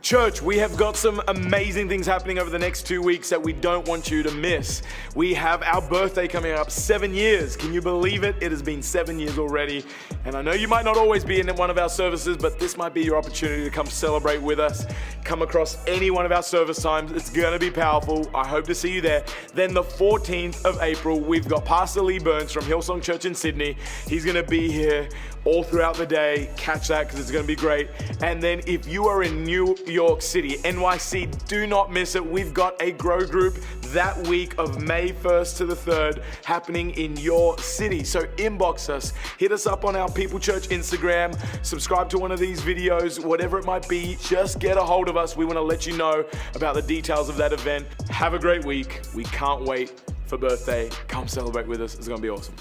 Church, we have got some amazing things happening over the next 2 weeks that we don't want you to miss. We have our birthday coming up, 7 years. Can you believe it? It has been 7 years already. And I know you might not always be in one of our services, but this might be your opportunity to come celebrate with us. Come across any one of our service times. It's going to be powerful. I hope to see you there. Then the 14th of April, we've got Pastor Lee Burns from Hillsong Church in Sydney. He's going to be here all throughout the day. Catch that because it's going to be great. And then if you are in New York City, NYC, do not miss it. We've got a grow group that week of May 1st to the 3rd happening in your city. So inbox us, hit us up on our People Church Instagram, subscribe to one of these videos, whatever it might be, just get a hold of us. We want to let you know about the details of that event. Have a great week. We can't wait for birthday. Come celebrate with us. It's going to be awesome.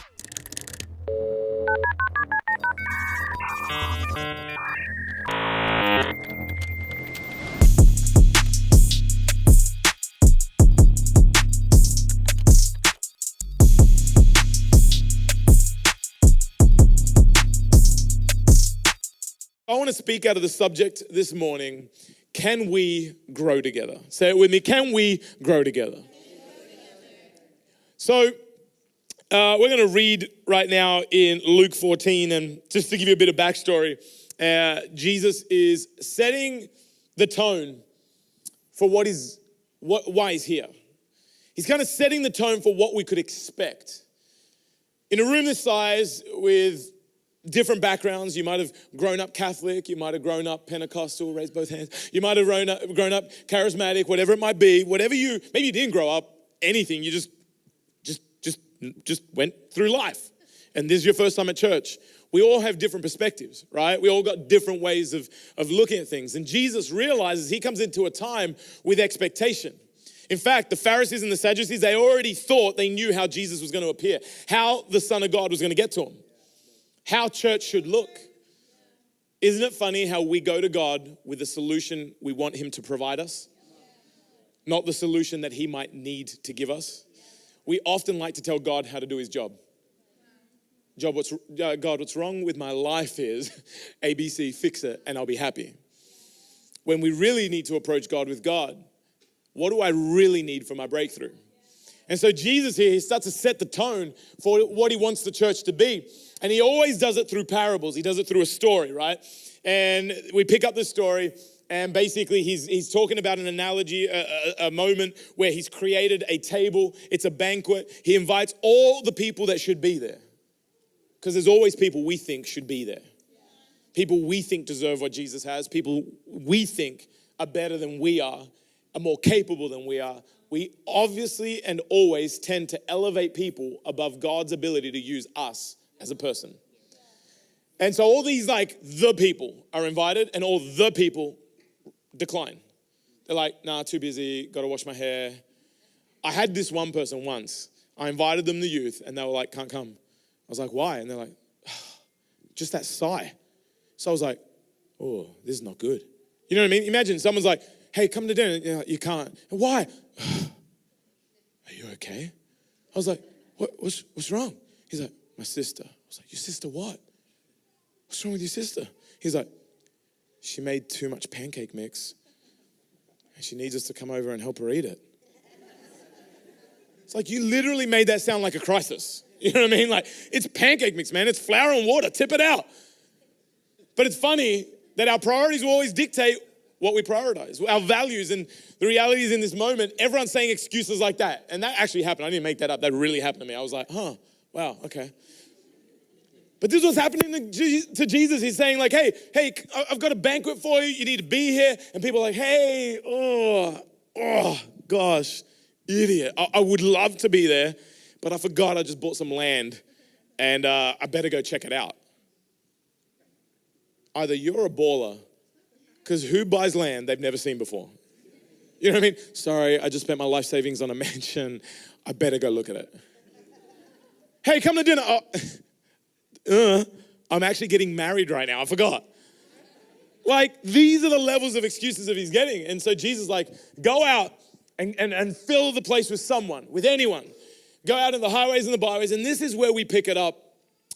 I want to speak out of the subject this morning. Can we grow together? Say it with me. Can we grow together? So we're going to read right now in Luke 14. And just to give you a bit of backstory, Jesus is setting the tone for why he's here. He's kind of setting the tone for what we could expect. In a room this size with different backgrounds. You might have grown up Catholic, you might have grown up Pentecostal, raise both hands. You might have grown up charismatic, whatever it might be. Maybe you didn't grow up anything, you just went through life. And this is your first time at church. We all have different perspectives, right? We all got different ways of looking at things. And Jesus realizes he comes into a time with expectation. In fact, the Pharisees and the Sadducees, they already thought they knew how Jesus was going to appear, how the Son of God was going to get to him. How church should look. Isn't it funny how we go to God with a solution we want him to provide us, not the solution that he might need to give us? We often like to tell God how to do his job. God, what's wrong with my life is ABC, fix it, and I'll be happy. When we really need to approach God with God, what do I really need for my breakthrough? And so Jesus here, he starts to set the tone for what he wants the church to be. And he always does it through parables. He does it through a story, right? And we pick up the story, and basically he's talking about an analogy, a moment where he's created a table. It's a banquet. He invites all the people that should be there. Because there's always people we think should be there. People we think deserve what Jesus has. People we think are better than we are more capable than we are. We obviously and always tend to elevate people above God's ability to use us as a person. And so all these the people are invited and all the people decline. They're like, nah, too busy, got to wash my hair. I had this one person once. I invited them, the youth, and they were like, can't come. I was like, why? And they're like, just that sigh. So I was like, oh, this is not good. You know what I mean? Imagine someone's like, hey, come to dinner. You're like, you can't. Why? Are you okay? I was like, what's wrong? He's like, my sister. I was like, your sister what? What's wrong with your sister? He's like, she made too much pancake mix and she needs us to come over and help her eat it. It's like, you literally made that sound like a crisis. You know what I mean? Like, it's pancake mix, man. It's flour and water. Tip it out. But it's funny that our priorities will always dictate what we prioritize, our values. And the reality is in this moment, everyone's saying excuses like that. And that actually happened. I didn't make that up. That really happened to me. I was like, wow, okay. But this was happening to Jesus. He's saying hey, I've got a banquet for you. You need to be here. And people are like, hey, oh, gosh, idiot. I would love to be there, but I forgot I just bought some land and I better go check it out. Either you're a baller, because who buys land they've never seen before? You know what I mean? Sorry, I just spent my life savings on a mansion. I better go look at it. Hey, come to dinner. I'm actually getting married right now. I forgot. These are the levels of excuses that he's getting. And so Jesus go out and fill the place with someone, with anyone. Go out in the highways and the byways. And this is where we pick it up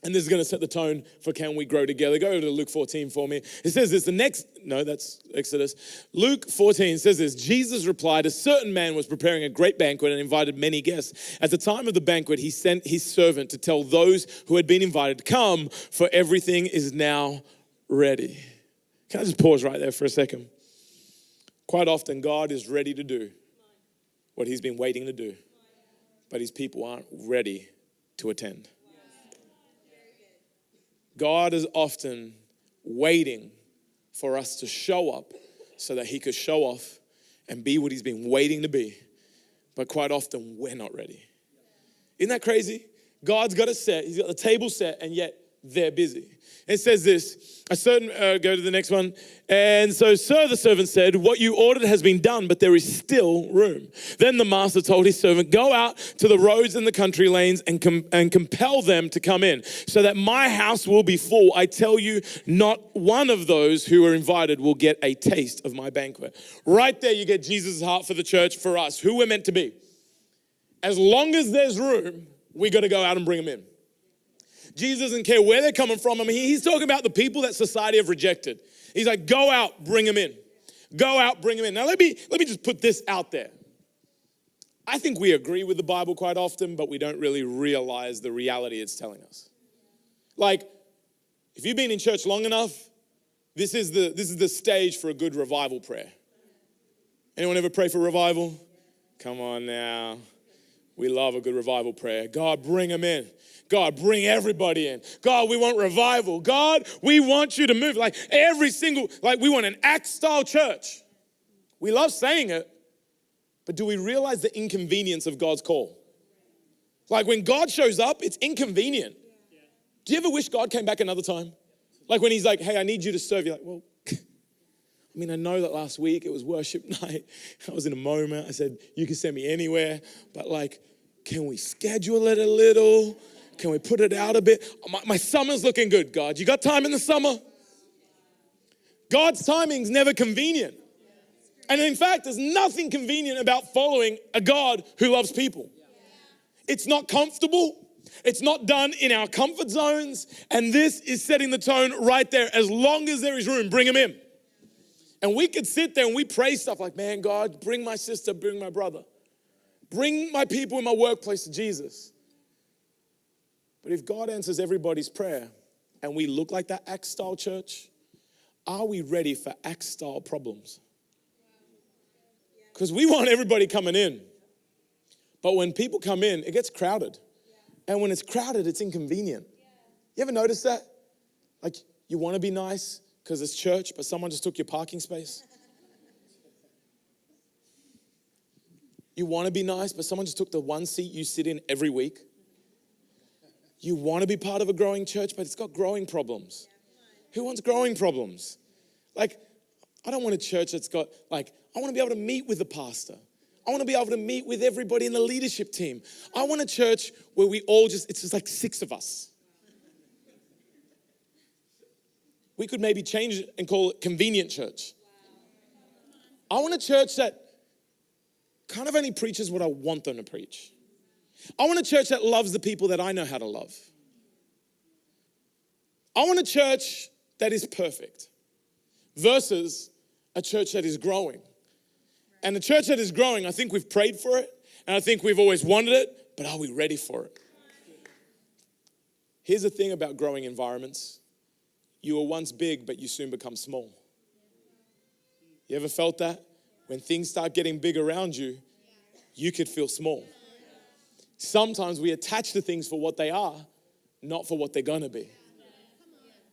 And this is going to set the tone for can we grow together. Go over to Luke 14 for me. It says this, that's Exodus. Luke 14 says this, Jesus replied, a certain man was preparing a great banquet and invited many guests. At the time of the banquet, he sent his servant to tell those who had been invited, come, for everything is now ready. Can I just pause right there for a second? Quite often, God is ready to do what he's been waiting to do, but his people aren't ready to attend. God is often waiting for us to show up so that he could show off and be what he's been waiting to be. But quite often, we're not ready. Isn't that crazy? God's got it set. He's got the table set, and yet they're busy. It says this, go to the next one. And so, sir, the servant said, what you ordered has been done, but there is still room. Then the master told his servant, go out to the roads and the country lanes and compel them to come in, so that my house will be full. I tell you, not one of those who are invited will get a taste of my banquet. Right there, you get Jesus' heart for the church, for us, who we're meant to be. As long as there's room, we got to go out and bring them in. Jesus doesn't care where they're coming from. I mean, he's talking about the people that society have rejected. He's like, go out, bring them in. Go out, bring them in. Now, let me just put this out there. I think we agree with the Bible quite often, but we don't really realize the reality it's telling us. Like, if you've been in church long enough, this is the stage for a good revival prayer. Anyone ever pray for revival? Come on now. We love a good revival prayer. God, bring them in. God, bring everybody in. God, we want revival. God, we want you to move. Like we want an Acts-style church. We love saying it, but do we realize the inconvenience of God's call? Like when God shows up, it's inconvenient. Do you ever wish God came back another time? Like when he's like, hey, I need you to serve. You're like, well, I mean, I know that last week it was worship night. I was in a moment. I said, you can send me anywhere, but like, can we schedule it a little? Can we put it out a bit? My summer's looking good, God. You got time in the summer? God's timing's never convenient. And in fact, there's nothing convenient about following a God who loves people. It's not comfortable. It's not done in our comfort zones. And this is setting the tone right there. As long as there is room, bring them in. And we could sit there and we pray stuff like, man, God, bring my sister, bring my brother. Bring my people in my workplace to Jesus. But if God answers everybody's prayer and we look like that Acts-style church, are we ready for Acts-style problems? Because we want everybody coming in. But when people come in, it gets crowded. And when it's crowded, it's inconvenient. You ever notice that? Like, you want to be nice because it's church, but someone just took your parking space. You want to be nice, but someone just took the one seat you sit in every week. You want to be part of a growing church, but it's got growing problems. Who wants growing problems? Like, I don't want a church that's got, like, I want to be able to meet with the pastor. I want to be able to meet with everybody in the leadership team. I want a church where it's just like 6 of us. We could maybe change it and call it convenient church. I want a church that kind of only preaches what I want them to preach. I want a church that loves the people that I know how to love. I want a church that is perfect versus a church that is growing. And the church that is growing, I think we've prayed for it, and I think we've always wanted it, but are we ready for it? Here's the thing about growing environments. You were once big, but you soon become small. You ever felt that? When things start getting big around you, you could feel small. Sometimes we attach to things for what they are, not for what they're gonna be.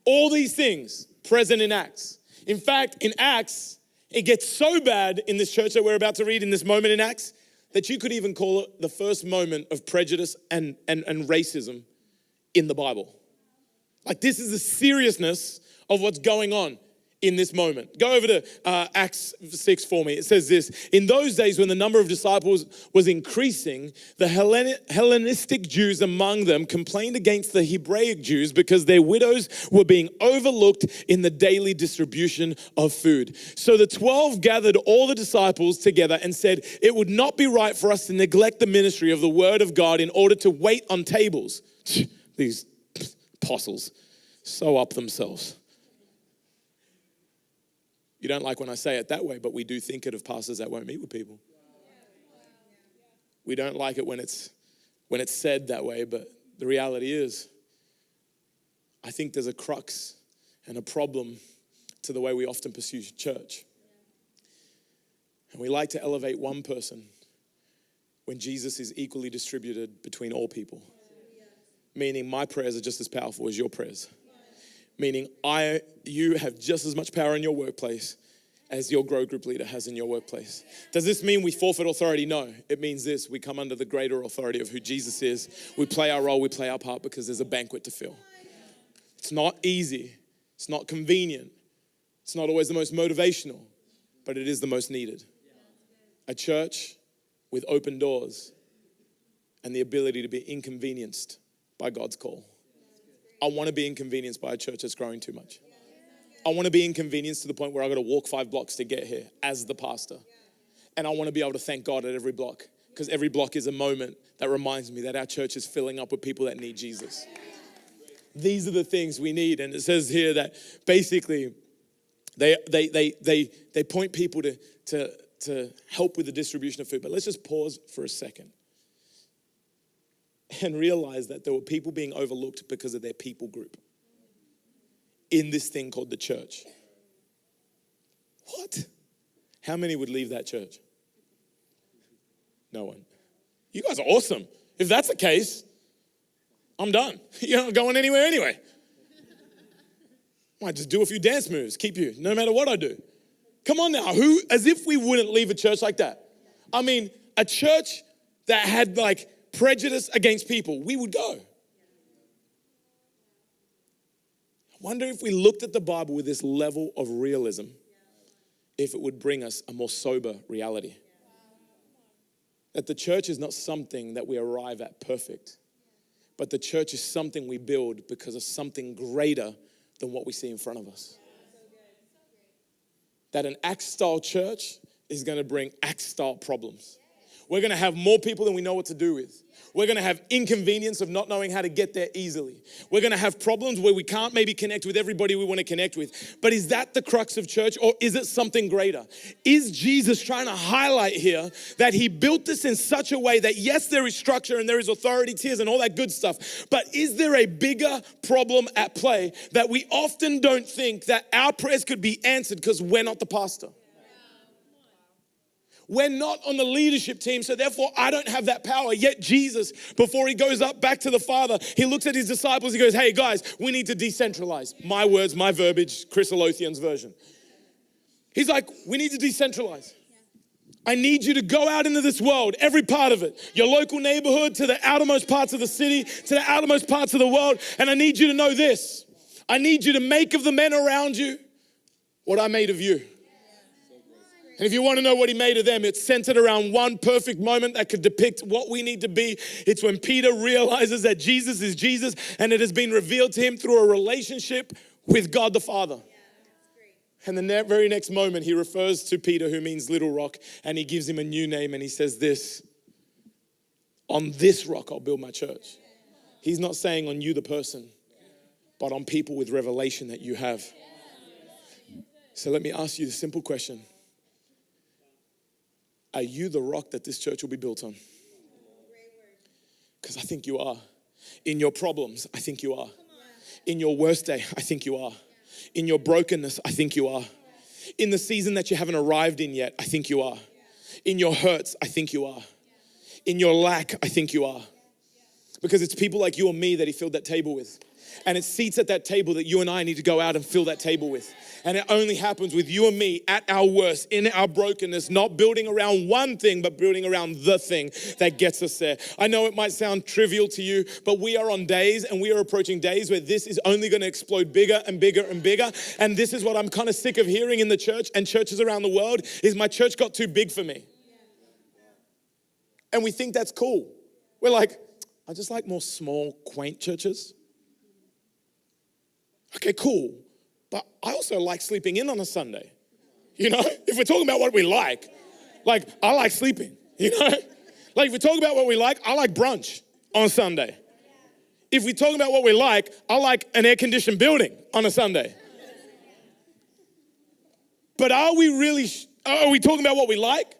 All these things present in Acts. In fact, in Acts, it gets so bad in this church that we're about to read in this moment in Acts that you could even call it the first moment of prejudice and racism in the Bible. Like, this is the seriousness of what's going on in this moment. Go over to Acts 6 for me. It says this: in those days when the number of disciples was increasing, the Hellenistic Jews among them complained against the Hebraic Jews because their widows were being overlooked in the daily distribution of food. So the 12 gathered all the disciples together and said, it would not be right for us to neglect the ministry of the word of God in order to wait on tables. These apostles, so up themselves. You don't like when I say it that way, but we do think it of pastors that won't meet with people. We don't like it when it's said that way, but the reality is, I think there's a crux and a problem to the way we often pursue church. And we like to elevate one person when Jesus is equally distributed between all people. Meaning my prayers are just as powerful as your prayers. Meaning you have just as much power in your workplace as your grow group leader has in your workplace. Does this mean we forfeit authority? No. It means this: we come under the greater authority of who Jesus is. We play our role, we play our part because there's a banquet to fill. It's not easy. It's not convenient. It's not always the most motivational, but it is the most needed. A church with open doors and the ability to be inconvenienced by God's call. I want to be inconvenienced by a church that's growing too much. I want to be inconvenienced to the point where I got to walk 5 blocks to get here as the pastor. And I want to be able to thank God at every block, because every block is a moment that reminds me that our church is filling up with people that need Jesus. These are the things we need. And it says here that basically they point people to help with the distribution of food. But let's just pause for a second and realize that there were people being overlooked because of their people group in this thing called the church. What? How many would leave that church? No one. You guys are awesome. If that's the case, I'm done. You're not going anywhere anyway. Might just do a few dance moves, keep you, no matter what I do. Come on now, as if we wouldn't leave a church like that. I mean, a church that had like prejudice against people, we would go. I wonder if we looked at the Bible with this level of realism, if it would bring us a more sober reality. That the church is not something that we arrive at perfect, but the church is something we build because of something greater than what we see in front of us. That an Acts-style church is going to bring Acts-style problems. We're going to have more people than we know what to do with. We're going to have inconvenience of not knowing how to get there easily. We're going to have problems where we can't maybe connect with everybody we want to connect with. But is that the crux of church, or is it something greater? Is Jesus trying to highlight here that he built this in such a way that yes, there is structure and there is authority, tiers and all that good stuff, but is there a bigger problem at play that we often don't think that our prayers could be answered because we're not the pastor? We're not on the leadership team, so therefore I don't have that power. Yet Jesus, before he goes up back to the Father, he looks at his disciples, he goes, hey guys, we need to decentralize. My words, my verbiage, Chris Olothian's version. He's like, we need to decentralize. I need you to go out into this world, every part of it, your local neighborhood to the outermost parts of the city, to the outermost parts of the world, and I need you to know this. I need you to make of the men around you what I made of you. And if you want to know what he made of them, it's centered around one perfect moment that could depict what we need to be. It's when Peter realizes that Jesus is Jesus and it has been revealed to him through a relationship with God the Father. And the very next moment, he refers to Peter, who means little rock, and he gives him a new name and he says this: on this rock I'll build my church. He's not saying on you the person, but on people with revelation that you have. So let me ask you the simple question. Are you the rock that this church will be built on? Because I think you are. In your problems, I think you are. In your worst day, I think you are. In your brokenness, I think you are. In the season that you haven't arrived in yet, I think you are. In your hurts, I think you are. In your lack, I think you are. Because it's people like you and me that he filled that table with. And it's seats at that table that you and I need to go out and fill that table with. And it only happens with you and me at our worst, in our brokenness, not building around one thing, but building around the thing that gets us there. I know it might sound trivial to you, but we are on days and we are approaching days where this is only going to explode bigger and bigger and bigger. And this is what I'm kind of sick of hearing in the church and churches around the world is my church got too big for me. And we think that's cool. We're like, I just like more small, quaint churches. Okay, cool. But I also like sleeping in on a Sunday. You know, if we're talking about what we like I like sleeping, you know? Like if we're talking about what we like, I like brunch on Sunday. if we're talking about what we like, I like an air-conditioned building on a Sunday. But are we talking about what we like?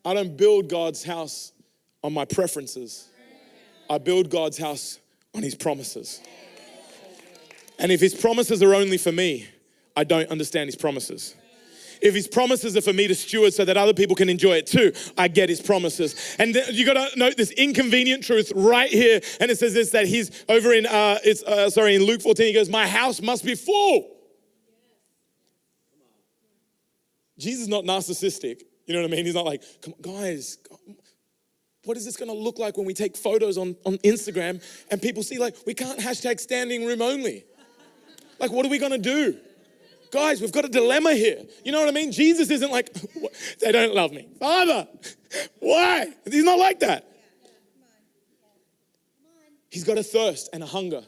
I don't build God's house on my preferences. I build God's house on his promises. And if his promises are only for me, I don't understand his promises. If his promises are for me to steward so that other people can enjoy it too, I get his promises. And you got to note this inconvenient truth right here. And it says this, that he's over in, in Luke 14, he goes, my house must be full. Jesus is not narcissistic. You know what I mean? He's not like, come on, guys, what is this going to look like when we take photos on Instagram and people see, like, we can't hashtag standing room only. Like, what are we going to do? Guys, we've got a dilemma here. You know what I mean? Jesus isn't like, they don't love me. Father, why? He's not like that. He's got a thirst and a hunger.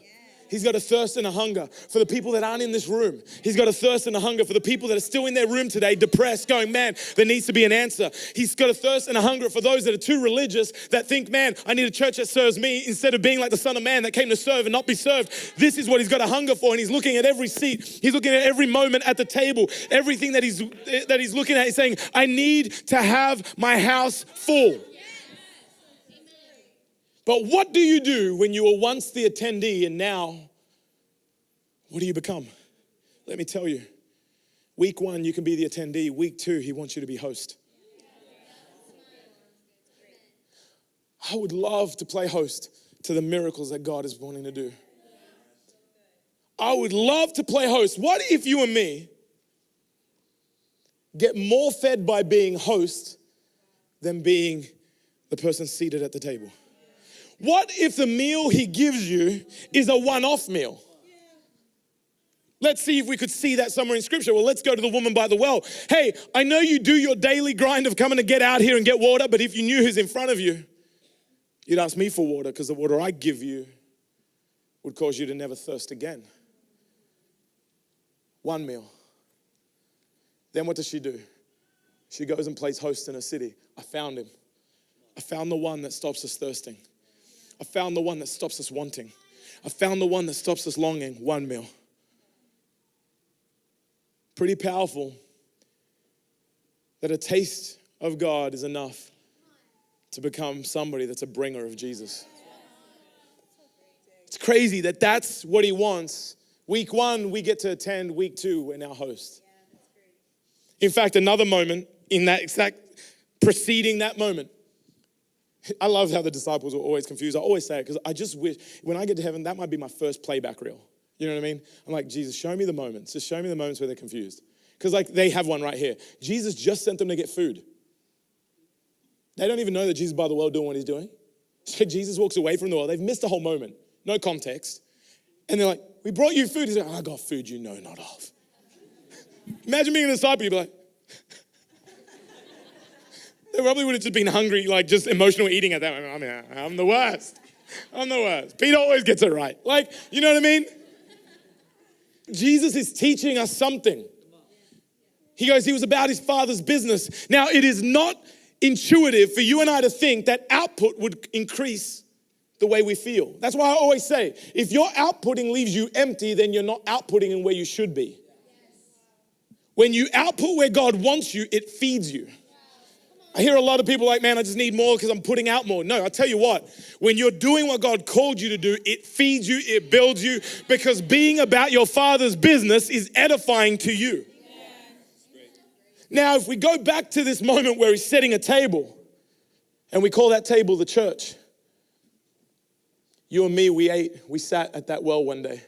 He's got a thirst and a hunger for the people that aren't in this room. He's got a thirst and a hunger for the people that are still in their room today, depressed, going, man, there needs to be an answer. He's got a thirst and a hunger for those that are too religious, that think, man, I need a church that serves me instead of being like the Son of Man that came to serve and not be served. This is what he's got a hunger for, and he's looking at every seat. He's looking at every moment at the table. Everything that he's looking at, he's saying, I need to have my house full. But what do you do when you were once the attendee and now, what do you become? Let me tell you. Week 1, you can be the attendee. Week 2, he wants you to be host. I would love to play host to the miracles that God is wanting to do. I would love to play host. What if you and me get more fed by being host than being the person seated at the table? What if the meal he gives you is a one-off meal? Let's see if we could see that somewhere in scripture. Well, let's go to the woman by the well. Hey, I know you do your daily grind of coming to get out here and get water, but if you knew who's in front of you, you'd ask me for water, because the water I give you would cause you to never thirst again. One meal. Then what does she do? She goes and plays host in a city. I found him. I found the one that stops us thirsting. I found the one that stops us wanting. I found the one that stops us longing. One meal. Pretty powerful that a taste of God is enough to become somebody that's a bringer of Jesus. It's crazy that that's what he wants. Week 1, we get to attend. Week 2, we're now host. In fact, another moment in that exact preceding that moment, I love how the disciples were always confused. I always say it because I just wish, when I get to heaven, that might be my first playback reel. You know what I mean? I'm like, Jesus, show me the moments. Just show me the moments where they're confused. Because like they have one right here. Jesus just sent them to get food. They don't even know that Jesus is by the well doing what he's doing. So Jesus walks away from the well. They've missed the whole moment. No context. And they're like, we brought you food. He's like, I got food you know not of. Imagine being a disciple. You'd be like, they probably would have just been hungry, like just emotional eating at that moment. I mean, I'm the worst. I'm the worst. Peter always gets it right. Like, you know what I mean? Jesus is teaching us something. He goes, he was about his Father's business. Now, it is not intuitive for you and I to think that output would increase the way we feel. That's why I always say, if your outputting leaves you empty, then you're not outputting in where you should be. When you output where God wants you, it feeds you. I hear a lot of people like, man, I just need more because I'm putting out more. No, I tell you what, when you're doing what God called you to do, it feeds you, it builds you, because being about your Father's business is edifying to you. Now, if we go back to this moment where he's setting a table, and we call that table the church. You and me, we sat at that well one day.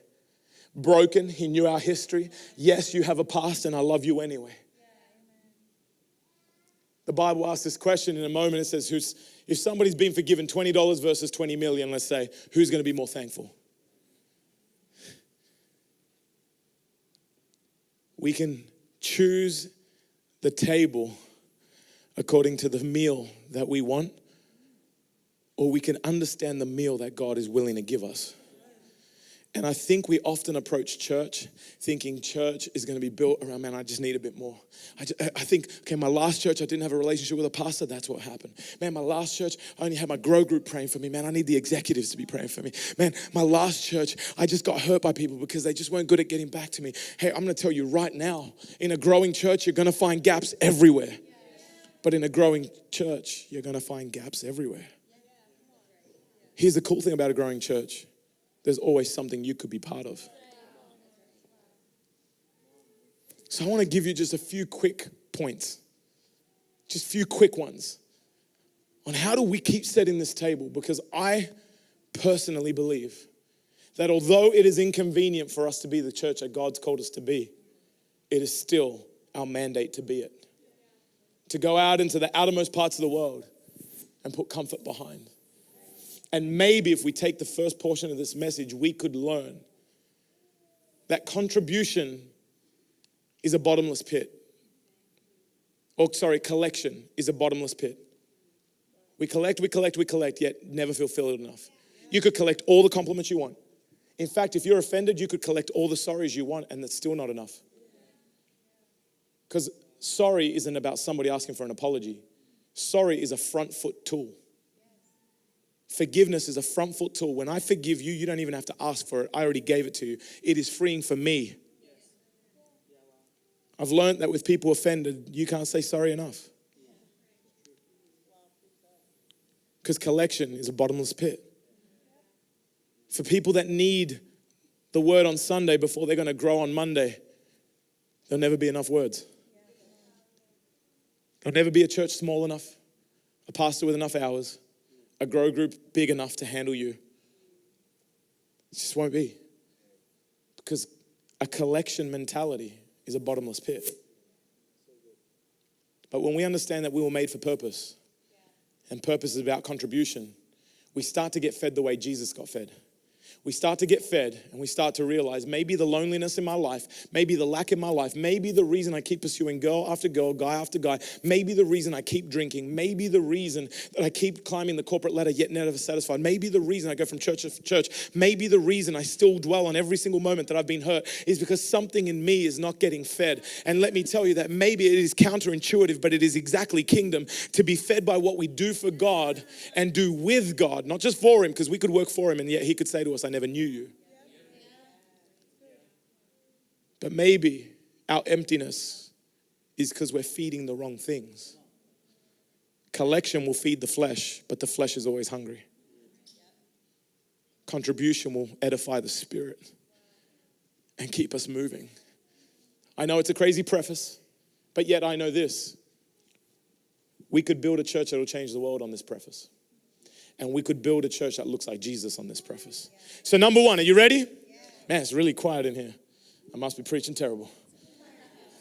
Broken, he knew our history. Yes, you have a past, and I love you anyway. The Bible asks this question in a moment. It says, if somebody's been forgiven $20 versus 20 million, let's say, who's going to be more thankful? We can choose the table according to the meal that we want, or we can understand the meal that God is willing to give us. And I think we often approach church thinking church is going to be built around, man, I just need a bit more. I think, okay, my last church, I didn't have a relationship with a pastor. That's what happened. Man, my last church, I only had my grow group praying for me. Man, I need the executives to be praying for me. Man, my last church, I just got hurt by people because they just weren't good at getting back to me. Hey, I'm going to tell you right now, in a growing church, you're going to find gaps everywhere. But in a growing church, you're going to find gaps everywhere. Here's the cool thing about a growing church. There's always something you could be part of. So I want to give you just a few quick points, just a few quick ones on how do we keep setting this table, because I personally believe that although it is inconvenient for us to be the church that God's called us to be, it is still our mandate to be it. To go out into the outermost parts of the world and put comfort behind. And maybe if we take the first portion of this message, we could learn that contribution is a bottomless pit. Collection is a bottomless pit. We collect, yet never feel filled enough. You could collect all the compliments you want. In fact, if you're offended, you could collect all the sorries you want, and that's still not enough. Because sorry isn't about somebody asking for an apology. Sorry is a front foot tool. Forgiveness is a front foot tool. When I forgive you, you don't even have to ask for it. I already gave it to you. It is freeing for me. I've learned that with people offended, you can't say sorry enough. Because collection is a bottomless pit. For people that need the word on Sunday before they're going to grow on Monday, there'll never be enough words. There'll never be a church small enough, a pastor with enough hours, a grow group big enough to handle you. It just won't be. Because a collection mentality is a bottomless pit. But when we understand that we were made for purpose, and purpose is about contribution, we start to get fed the way Jesus got fed. We start to get fed and we start to realize maybe the loneliness in my life, maybe the lack in my life, maybe the reason I keep pursuing girl after girl, guy after guy, maybe the reason I keep drinking, maybe the reason that I keep climbing the corporate ladder yet never satisfied, maybe the reason I go from church to church, maybe the reason I still dwell on every single moment that I've been hurt is because something in me is not getting fed. And let me tell you that maybe it is counterintuitive, but it is exactly kingdom to be fed by what we do for God and do with God, not just for Him, because we could work for Him and yet He could say to us, I never knew you. But maybe our emptiness is because we're feeding the wrong things. Collection will feed the flesh, but the flesh is always hungry. Contribution will edify the spirit and keep us moving. I know it's a crazy preface, but yet I know this. We could build a church that will change the world on this preface. And we could build a church that looks like Jesus on this preface. So number one, are you ready? Man, it's really quiet in here. I must be preaching terrible.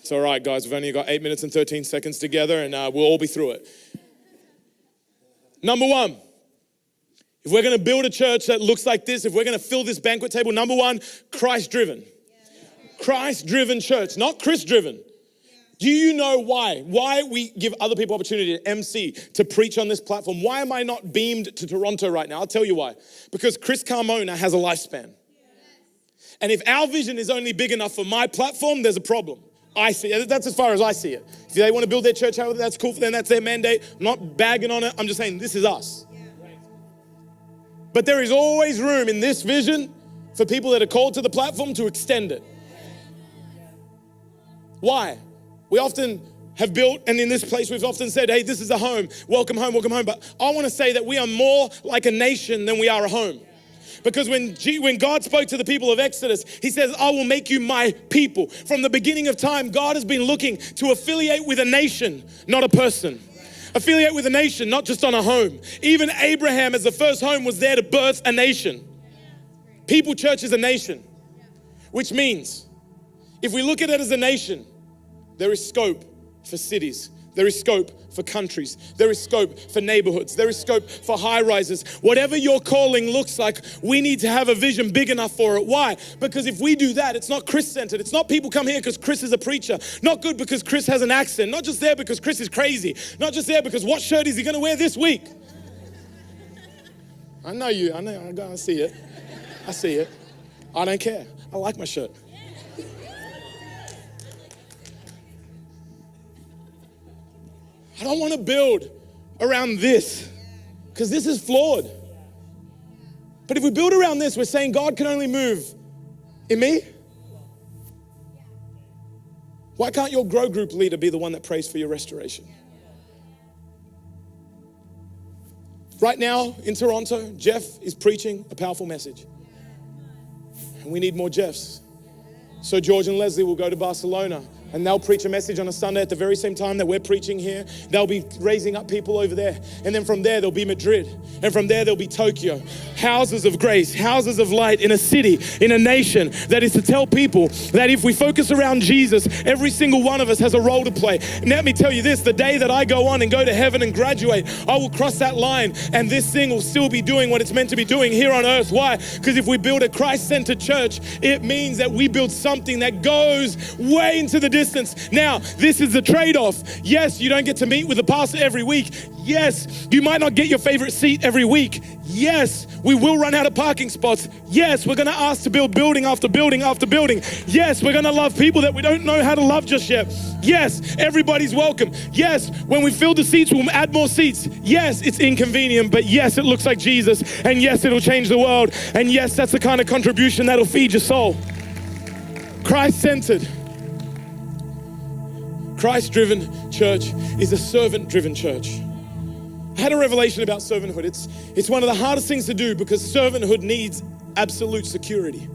It's all right, guys. We've only got 8 minutes and 13 seconds together, and we'll all be through it. Number one, if we're going to build a church that looks like this, if we're going to fill this banquet table, number one, Christ-driven. Christ-driven church, not Chris-driven. Do you know why? Why we give other people opportunity to MC, to preach on this platform? Why am I not beamed to Toronto right now? I'll tell you why. Because Chris Carmona has a lifespan. And if our vision is only big enough for my platform, there's a problem. I see it. That's as far as I see it. If they want to build their church, however, that's cool for them. That's their mandate. I'm not bagging on it. I'm just saying this is us. But there is always room in this vision for people that are called to the platform to extend it. Why? We often have built, and in this place we've often said, hey, this is a home. Welcome home, welcome home. But I want to say that we are more like a nation than we are a home. Because when God spoke to the people of Exodus, He says, I will make you my people. From the beginning of time, God has been looking to affiliate with a nation, not a person. Affiliate with a nation, not just on a home. Even Abraham as the first home was there to birth a nation. People Church is a nation. Which means, if we look at it as a nation, there is scope for cities. There is scope for countries. There is scope for neighborhoods. There is scope for high rises. Whatever your calling looks like, we need to have a vision big enough for it. Why? Because if we do that, it's not Chris-centered. It's not people come here because Chris is a preacher. Not good because Chris has an accent. Not just there because Chris is crazy. Not just there because what shirt is he going to wear this week? I know you. I see it. I see it. I don't care. I like my shirt. I don't want to build around this because this is flawed. But if we build around this, we're saying God can only move in me. Why can't your grow group leader be the one that prays for your restoration? Right now in Toronto, Jeff is preaching a powerful message. And we need more Jeffs. So George and Leslie will go to Barcelona and they'll preach a message on a Sunday at the very same time that we're preaching here. They'll be raising up people over there. And then from there, there'll be Madrid. And from there, there'll be Tokyo. Houses of grace, houses of light in a city, in a nation that is to tell people that if we focus around Jesus, every single one of us has a role to play. And let me tell you this, the day that I go on and go to heaven and graduate, I will cross that line and this thing will still be doing what it's meant to be doing here on earth. Why? Because if we build a Christ-centered church, it means that we build something that goes way into the distance. Now, this is the trade-off. Yes, you don't get to meet with the pastor every week. Yes, you might not get your favorite seat every week. Yes, we will run out of parking spots. Yes, we're going to ask to build building after building after building. Yes, we're going to love people that we don't know how to love just yet. Yes, everybody's welcome. Yes, when we fill the seats, we'll add more seats. Yes, it's inconvenient, but yes, it looks like Jesus. And yes, it'll change the world. And yes, that's the kind of contribution that'll feed your soul. Christ-centered. Christ-driven church is a servant-driven church. I had a revelation about servanthood. It's one of the hardest things to do because servanthood needs absolute security.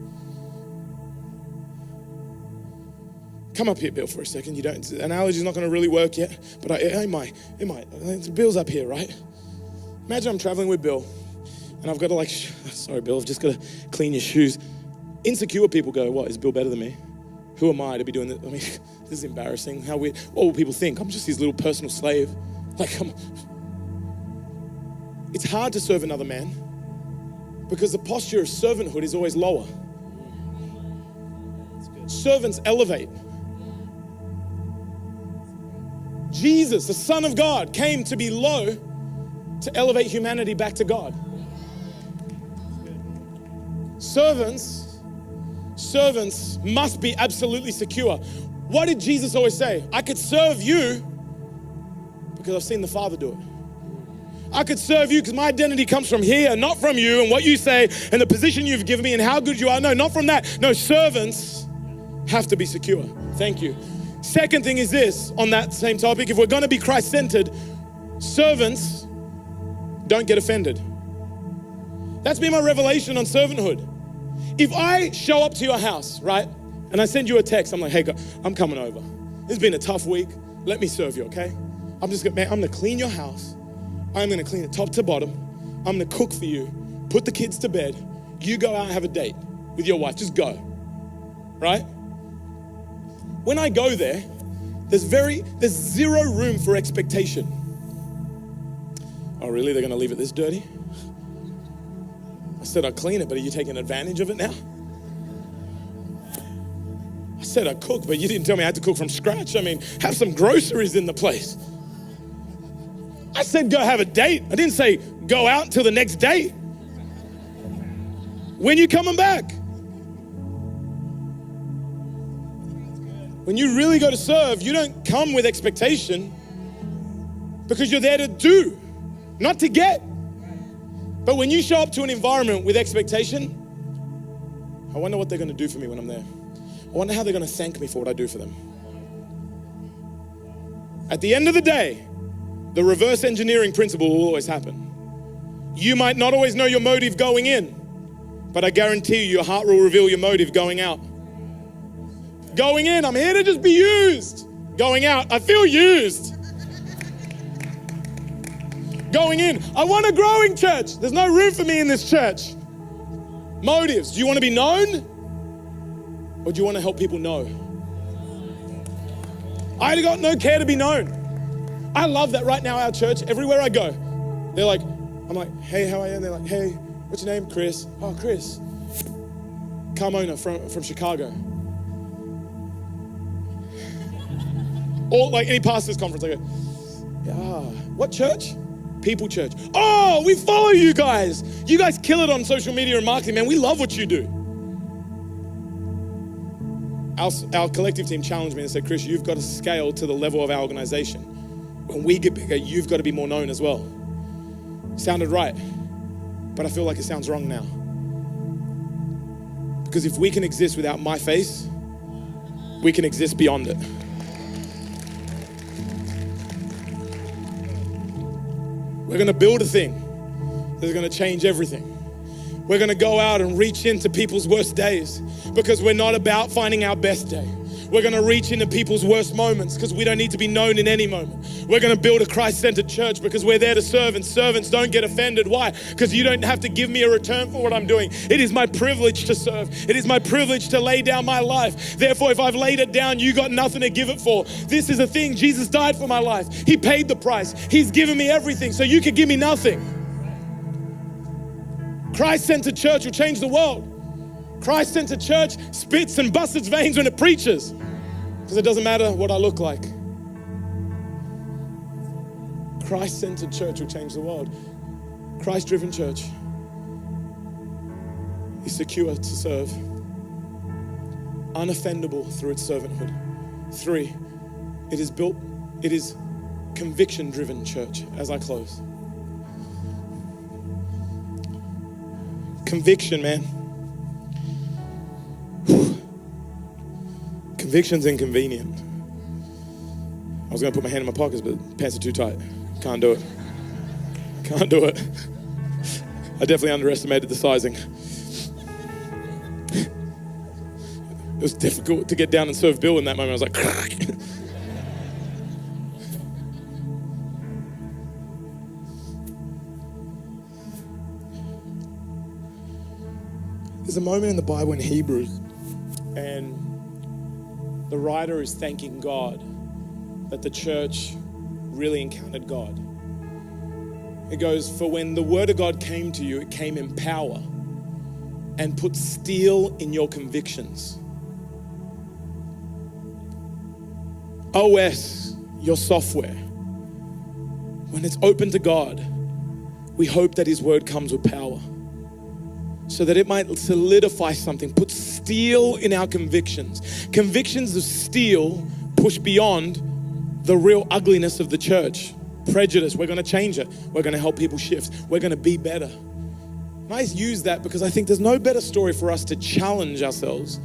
Come up here, Bill, for a second. The analogy's not going to really work yet, but it might. Bill's up here, right? Imagine I'm traveling with Bill, and I've got to sorry, Bill, I've just got to clean your shoes. Insecure people go, what, is Bill better than me? Who am I to be doing this? I mean, this is embarrassing. How weird. What will people think? I'm just his little personal slave. Come on. It's hard to serve another man because the posture of servanthood is always lower. Servants elevate. Jesus, the Son of God, came to be low to elevate humanity back to God. Servants must be absolutely secure. What did Jesus always say? I could serve you because I've seen the Father do it. I could serve you because my identity comes from here, not from you and what you say and the position you've given me and how good you are. No, not from that. No, servants have to be secure. Thank you. Second thing is this, on that same topic, if we're going to be Christ-centered, servants don't get offended. That's been my revelation on servanthood. If I show up to your house, right, and I send you a text, I'm like, hey, God, I'm coming over. It's been a tough week. Let me serve you, okay? I'm going to clean your house. I'm going to clean it top to bottom. I'm going to cook for you, put the kids to bed. You go out and have a date with your wife. Just go, right? When I go there, there's zero room for expectation. Oh, really? They're going to leave it this dirty? I said I'd clean it, but are you taking advantage of it now? I said I'd cook, but you didn't tell me I had to cook from scratch. I mean, have some groceries in the place. I said go have a date. I didn't say go out until the next day. When you coming back? When you really go to serve, you don't come with expectation because you're there to do, not to get. But when you show up to an environment with expectation, I wonder what they're going to do for me when I'm there. I wonder how they're going to thank me for what I do for them. At the end of the day, the reverse engineering principle will always happen. You might not always know your motive going in, but I guarantee you your heart will reveal your motive going out. Going in, I'm here to just be used. Going out, I feel used. Going in, I want a growing church. There's no room for me in this church. Motives, do you want to be known? Or do you want to help people know? I got no care to be known. I love that right now our church, everywhere I go, they're like, I'm like, hey, how are you? And they're like, hey, what's your name? Chris. Oh, Chris. Carmona from Chicago. Or like any pastor's conference, I go, yeah, what church? People Church. Oh, we follow you guys. You guys kill it on social media and marketing, man. We love what you do. our collective team challenged me and said, Chris, you've got to scale to the level of our organization. When we get bigger, you've got to be more known as well. Sounded right, but I feel like it sounds wrong now. Because if we can exist without my face, we can exist beyond it. We're gonna build a thing that's gonna change everything. We're gonna go out and reach into people's worst days because we're not about finding our best day. We're gonna reach into people's worst moments because we don't need to be known in any moment. We're gonna build a Christ-centered church because we're there to serve, and servants don't get offended. Why? Because you don't have to give me a return for what I'm doing. It is my privilege to serve. It is my privilege to lay down my life. Therefore, if I've laid it down, you got nothing to give it for. This is a thing. Jesus died for my life. He paid the price. He's given me everything, so you could give me nothing. Christ-centered church will change the world. Christ-centered church spits and busts its veins when it preaches, because it doesn't matter what I look like. Christ-centered church will change the world. Christ-driven church is secure to serve, unoffendable through its servanthood. 3, it is conviction-driven church. As I close, conviction, man. Conviction's inconvenient. I was gonna put my hand in my pockets, but pants are too tight. Can't do it. Can't do it. I definitely underestimated the sizing. It was difficult to get down and serve Bill in that moment. I was like, there's a moment in the Bible in Hebrews, and the writer is thanking God that the church really encountered God. It goes, for when the word of God came to you, it came in power and put steel in your convictions. OS, your software, when it's open to God, we hope that his word comes with power, so that it might solidify something, put steel in our convictions. Convictions of steel push beyond the real ugliness of the church. Prejudice, we're gonna change it. We're gonna help people shift. We're gonna be better. And I use that because I think there's no better story for us to challenge ourselves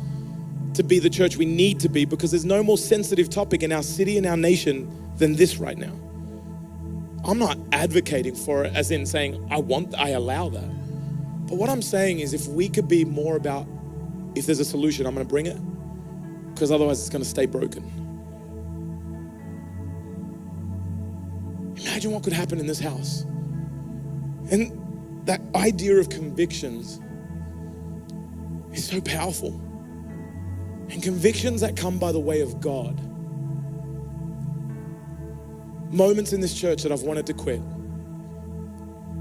to be the church we need to be, because there's no more sensitive topic in our city and our nation than this right now. I'm not advocating for it as in saying, I allow that. But what I'm saying is, if we could be more about, if there's a solution, I'm gonna bring it, because otherwise it's gonna stay broken. Imagine what could happen in this house. And that idea of convictions is so powerful. And convictions that come by the way of God. Moments in this church that I've wanted to quit.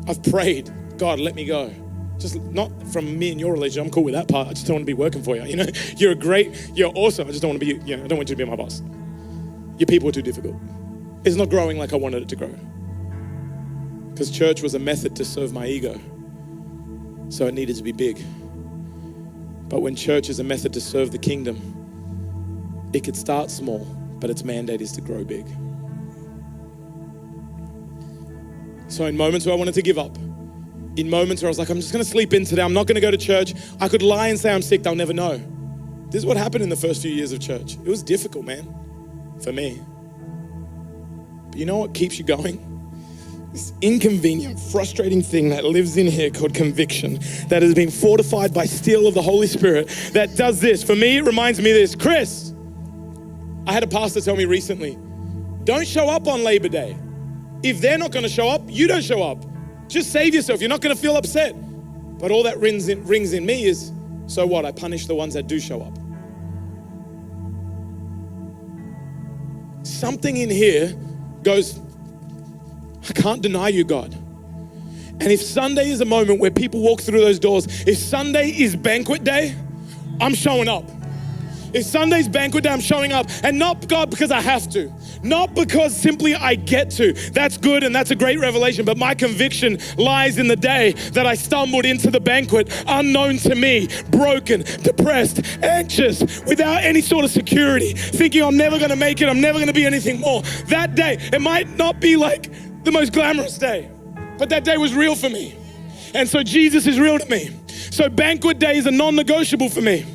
I've prayed, God, let me go. Just not from me and your relationship. I'm cool with that part. I just don't want to be working for you. You know, you're awesome. I just don't want to be, I don't want you to be my boss. Your people are too difficult. It's not growing like I wanted it to grow. Because church was a method to serve my ego. So it needed to be big. But when church is a method to serve the kingdom, it could start small, but its mandate is to grow big. So in moments where I wanted to give up, in moments where I was like, I'm just gonna sleep in today, I'm not gonna go to church, I could lie and say I'm sick, they'll never know. This is what happened in the first few years of church. It was difficult, man, for me. But you know what keeps you going? This inconvenient, frustrating thing that lives in here called conviction, that has been fortified by steel of the Holy Spirit, that does this. For me, it reminds me of this. Chris, I had a pastor tell me recently, don't show up on Labor Day. If they're not gonna show up, you don't show up. Just save yourself. You're not gonna feel upset. But all that rings in me is, so what? I punish the ones that do show up. Something in here goes, I can't deny you, God. And if Sunday is a moment where people walk through those doors, if Sunday is banquet day, I'm showing up. If Sunday's banquet day, I'm showing up, and not God because I have to, not because simply I get to. That's good and that's a great revelation, but my conviction lies in the day that I stumbled into the banquet unknown to me, broken, depressed, anxious, without any sort of security, thinking I'm never gonna make it, I'm never gonna be anything more. That day, it might not be like the most glamorous day, but that day was real for me. And so Jesus is real to me. So banquet days are non-negotiable for me.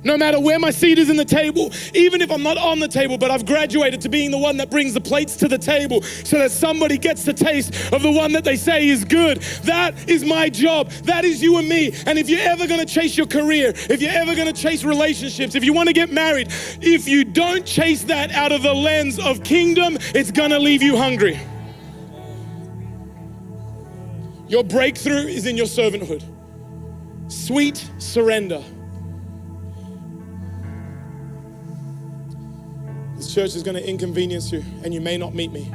No matter where my seat is in the table, even if I'm not on the table, but I've graduated to being the one that brings the plates to the table so that somebody gets the taste of the one that they say is good. That is my job. That is you and me. And if you're ever gonna chase your career, if you're ever gonna chase relationships, if you wanna get married, if you don't chase that out of the lens of kingdom, it's gonna leave you hungry. Your breakthrough is in your servanthood. Sweet surrender. This church is going to inconvenience you, and you may not meet me.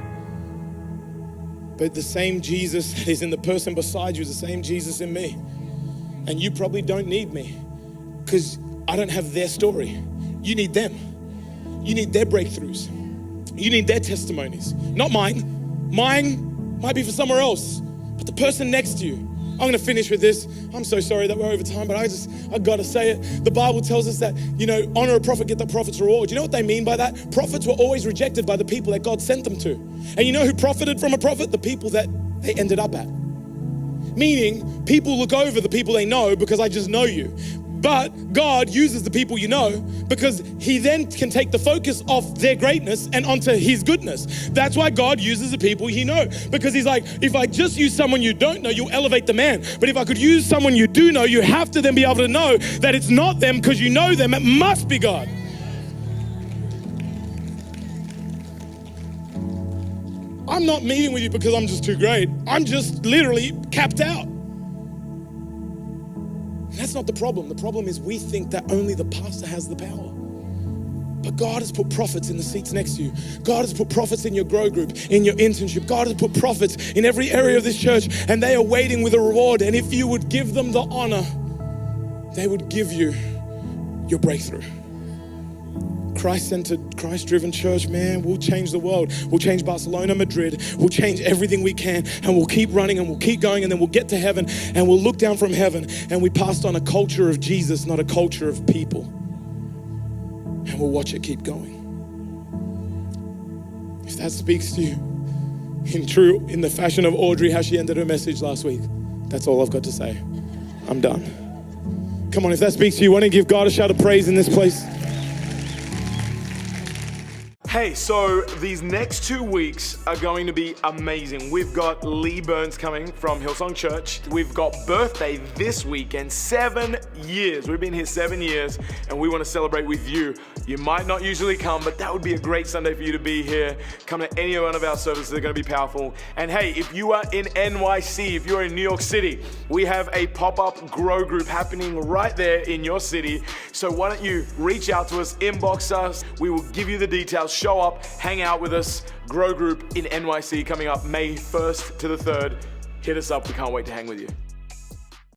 But the same Jesus that is in the person beside you is the same Jesus in me. And you probably don't need me because I don't have their story. You need them. You need their breakthroughs. You need their testimonies, not mine. Mine might be for somewhere else, but the person next to you. I'm gonna finish with this. I'm so sorry that we're over time, but I gotta say it. The Bible tells us that, honor a prophet, get the prophet's reward. You know what they mean by that? Prophets were always rejected by the people that God sent them to. And you know who profited from a prophet? The people that they ended up at. Meaning, people look over the people they know because I just know you. But God uses the people you know because he then can take the focus off their greatness and onto his goodness. That's why God uses the people he knows, because he's like, if I just use someone you don't know, you'll elevate the man. But if I could use someone you do know, you have to then be able to know that it's not them because you know them, it must be God. I'm not meeting with you because I'm just too great. I'm just literally capped out. That's not the problem. The problem is we think that only the pastor has the power. But God has put prophets in the seats next to you. God has put prophets in your grow group, in your internship. God has put prophets in every area of this church, and they are waiting with a reward. And if you would give them the honor, they would give you your breakthrough. Christ-centered, Christ-driven church, man, we'll change the world. We'll change Barcelona, Madrid. We'll change everything we can, and we'll keep running and we'll keep going, and then we'll get to heaven and we'll look down from heaven and we passed on a culture of Jesus, not a culture of people. And we'll watch it keep going. If that speaks to you in the fashion of Audrey, how she ended her message last week, that's all I've got to say. I'm done. Come on, if that speaks to you, why don't you give God a shout of praise in this place? Hey, so these next 2 weeks are going to be amazing. We've got Lee Burns coming from Hillsong Church. We've got birthday this weekend, 7 years. We've been here 7 years, and we want to celebrate with you. You might not usually come, but that would be a great Sunday for you to be here. Come to any one of our services, they're going to be powerful. And hey, if you are in NYC, if you're in New York City, we have a pop-up grow group happening right there in your city. So why don't you reach out to us, inbox us, we will give you the details. Show up, hang out with us. Grow group in NYC coming up May 1st to the 3rd. Hit us up. We can't wait to hang with you.